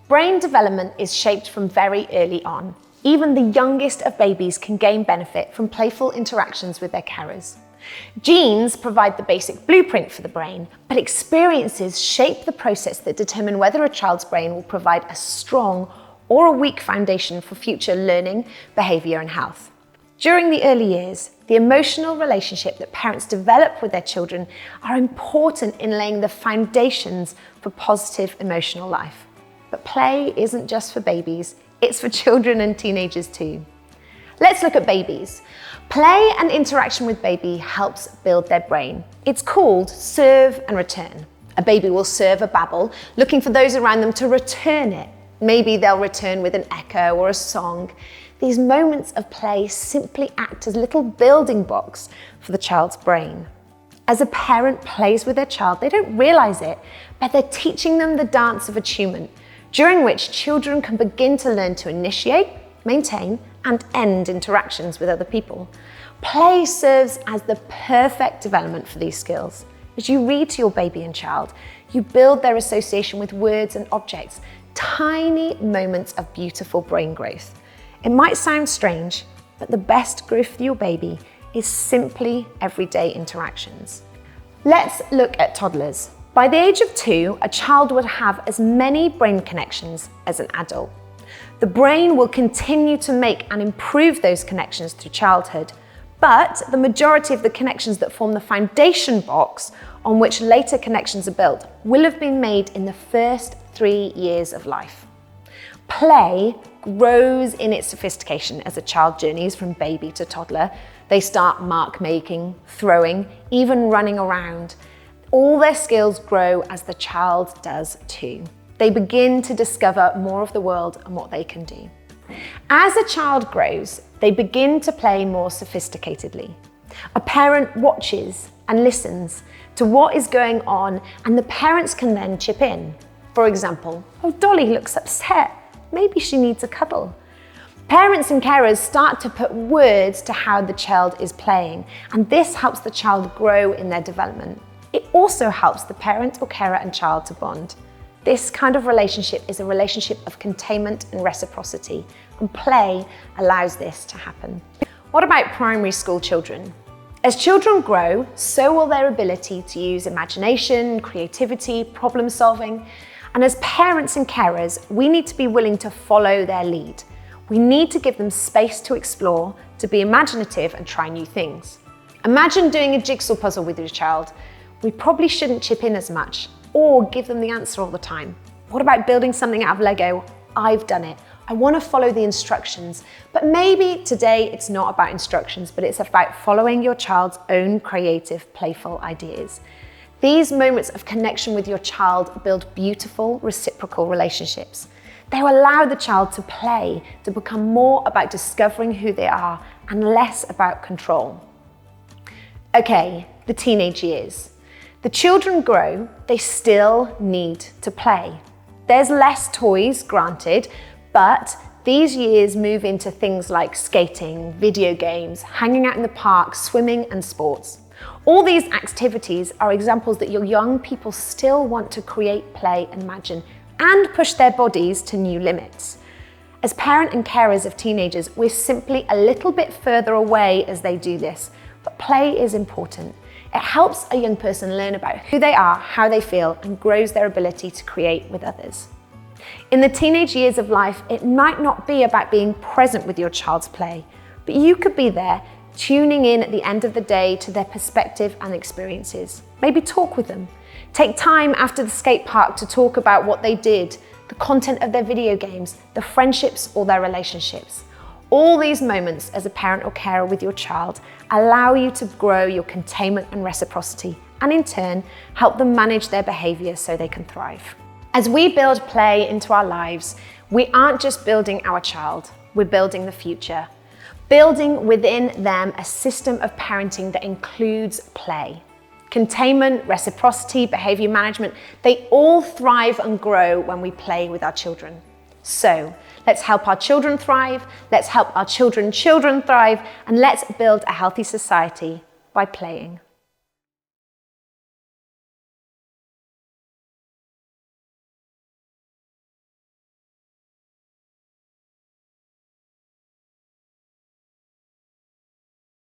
Brain development is shaped from very early on. Even the youngest of babies can gain benefit from playful interactions with their carers. Genes provide the basic blueprint for the brain, but experiences shape the process that determine whether a child's brain will provide a strong or a weak foundation for future learning, behaviour and health. During the early years, the emotional relationship that parents develop with their children are important in laying the foundations for positive emotional life. But play isn't just for babies, it's for children and teenagers too. Let's look at babies. Play and interaction with baby helps build their brain. It's called serve and return. A baby will serve a babble, looking for those around them to return it. Maybe they'll return with an echo or a song. These moments of play simply act as little building blocks for the child's brain. As a parent plays with their child, they don't realize it, but they're teaching them the dance of attunement, during which children can begin to learn to initiate, maintain, and end interactions with other people. Play serves as the perfect development for these skills. As you read to your baby and child, you build their association with words and objects, tiny moments of beautiful brain growth. It might sound strange, but the best growth for your baby is simply everyday interactions. Let's look at toddlers. By the age of 2, a child would have as many brain connections as an adult. The brain will continue to make and improve those connections through childhood, but the majority of the connections that form the foundation box on which later connections are built will have been made in the first 3 years of life. Play grows in its sophistication as a child journeys from baby to toddler. They start mark making, throwing, even running around. All their skills grow as the child does too. They begin to discover more of the world and what they can do. As a child grows, they begin to play more sophisticatedly. A parent watches and listens to what is going on, and the parents can then chip in. For example, "Oh, Dolly looks upset. Maybe she needs a cuddle." Parents and carers start to put words to how the child is playing, and this helps the child grow in their development. It also helps the parent or carer and child to bond. This kind of relationship is a relationship of containment and reciprocity, and play allows this to happen. What about primary school children? As children grow, so will their ability to use imagination, creativity, problem solving. And as parents and carers, we need to be willing to follow their lead. We need to give them space to explore, to be imaginative and try new things. Imagine doing a jigsaw puzzle with your child. We probably shouldn't chip in as much or give them the answer all the time. What about building something out of Lego? I've done it. I want to follow the instructions, but maybe today it's not about instructions, but it's about following your child's own creative, playful ideas. These moments of connection with your child build beautiful, reciprocal relationships. They will allow the child to play, to become more about discovering who they are and less about control. Okay, the teenage years. The children grow, they still need to play. There's less toys, granted, but these years move into things like skating, video games, hanging out in the park, swimming and sports. All these activities are examples that your young people still want to create, play, and imagine, and push their bodies to new limits. As parent and carers of teenagers, we're simply a little bit further away as they do this, but play is important. It helps a young person learn about who they are, how they feel, and grows their ability to create with others. In the teenage years of life, it might not be about being present with your child's play, but you could be there, tuning in at the end of the day to their perspective and experiences. Maybe talk with them. Take time after the skate park to talk about what they did, the content of their video games, the friendships or their relationships. All these moments as a parent or carer with your child allow you to grow your containment and reciprocity, and in turn, help them manage their behavior so they can thrive. As we build play into our lives, we aren't just building our child, we're building the future. Building within them a system of parenting that includes play. Containment, reciprocity, behavior management, they all thrive and grow when we play with our children. So let's help our children thrive, let's help our children's children thrive, and let's build a healthy society by playing.